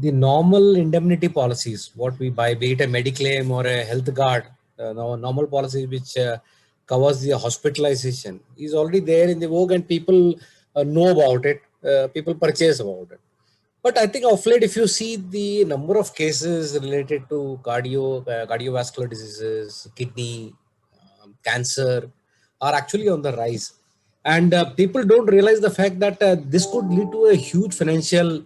the normal indemnity policies, what we buy, be it a Mediclaim or a health guard, normal policies which covers the hospitalization, is already there in the vogue, and people know about it. People purchase about it. But I think of late, if you see the number of cases related to cardiovascular diseases, kidney, cancer, are actually on the rise, and people don't realize the fact that this could lead to a huge financial,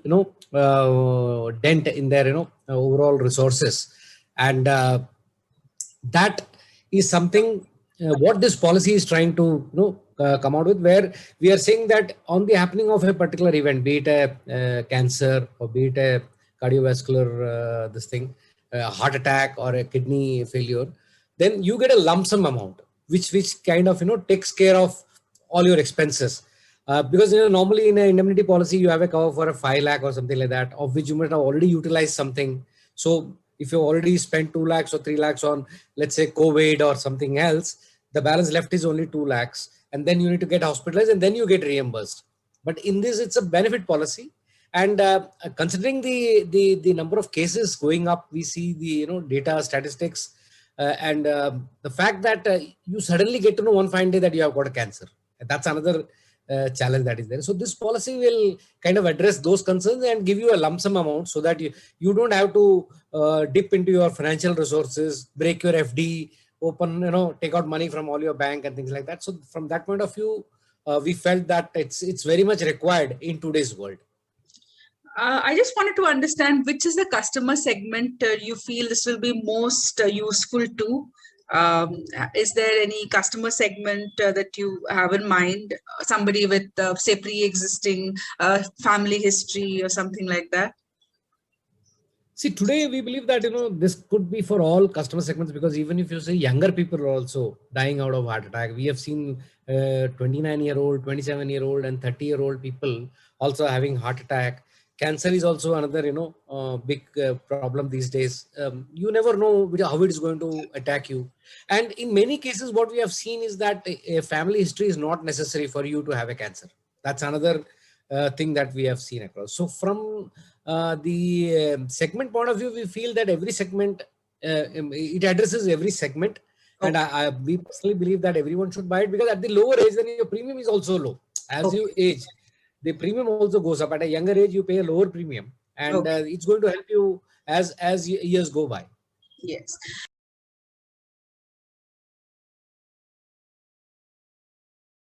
dent in their, overall resources, and that is something what this policy is trying to, come out with, where we are saying that on the happening of a particular event, be it a cancer or be it a cardiovascular this thing, a heart attack or a kidney failure, then you get a lump sum amount which kind of, takes care of all your expenses. Because normally in an indemnity policy you have a cover for a 5 lakh or something like that, of which you might have already utilized something. So if you already spent 2 lakhs or 3 lakhs on, let's say, COVID or something else, the balance left is only 2 lakhs, and then you need to get hospitalized and then you get reimbursed. But in this, it's a benefit policy, and considering the number of cases going up, we see the, data statistics, and the fact that you suddenly get to know one fine day that you have got a cancer. That's another challenge that is there. So this policy will kind of address those concerns and give you a lump sum amount, so that you don't have to dip into your financial resources, break your FD, open, take out money from all your bank and things like that. So from that point of view, we felt that it's very much required in today's world. I just wanted to understand which is the customer segment you feel this will be most useful to. Is there any customer segment that you have in mind? Somebody with, say, pre-existing family history or something like that? See, today we believe that, this could be for all customer segments, because even if you say younger people are also dying out of heart attack, we have seen 29-year-old, 27-year-old and 30-year-old people also having heart attack. Cancer is also another, big problem these days. You never know how it is going to attack you. And in many cases, what we have seen is that a family history is not necessary for you to have a cancer. That's another thing that we have seen across. So from the segment point of view, we feel that every segment, it addresses every segment. And we personally believe that everyone should buy it, because at the lower age, then your premium is also low. As you age, the premium also goes up. At a younger age, you pay a lower premium, and it's going to help you as years go by. Yes.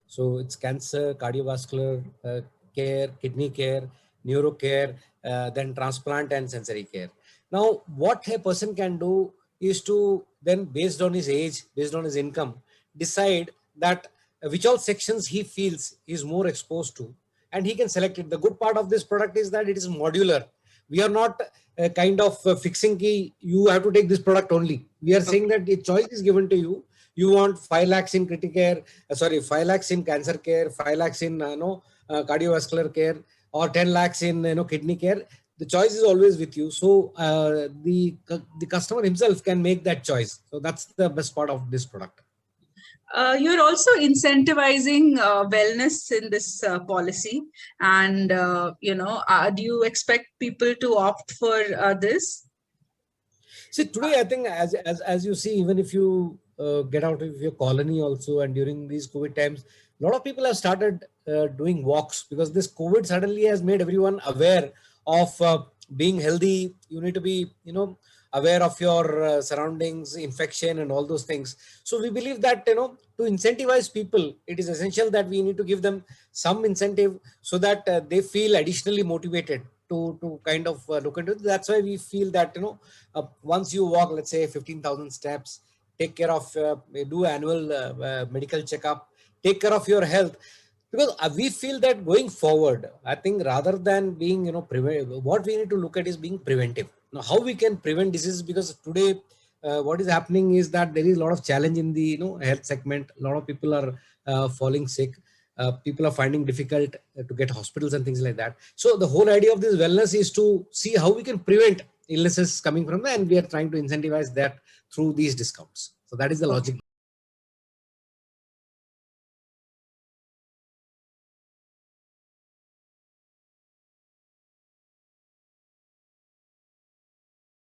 So it's cancer, cardiovascular care, kidney care, neuro care, then transplant and sensory care. Now, what a person can do is to then, based on his age, based on his income, decide that which all sections he feels is more exposed to, and he can select it. The good part of this product is that it is modular. We are not kind of fixing key, you have to take this product only. We are saying that the choice is given to you. You want 5 lakhs in critical care, 5 lakhs in cancer care, 5 lakhs in cardiovascular care, or 10 lakhs in kidney care. The choice is always with you. So the customer himself can make that choice. So that's the best part of this product. You're also incentivizing wellness in this policy, and do you expect people to opt for this? See, today I think as you see, even if you get out of your colony also, and during these COVID times, a lot of people have started doing walks, because this COVID suddenly has made everyone aware of being healthy. You need to be, aware of your surroundings, infection and all those things. So we believe that, to incentivize people, it is essential that we need to give them some incentive, so that they feel additionally motivated to kind of look into it. That's why we feel that, once you walk, let's say 15,000 steps, take care of, do annual medical checkup, take care of your health. Because we feel that going forward, I think rather than being, what we need to look at is being preventive. Now, how we can prevent disease, because today what is happening is that there is a lot of challenge in the health segment. A lot of people are falling sick. People are finding difficult to get hospitals and things like that. So the whole idea of this wellness is to see how we can prevent illnesses coming from that, and we are trying to incentivize that through these discounts. So that is the logic.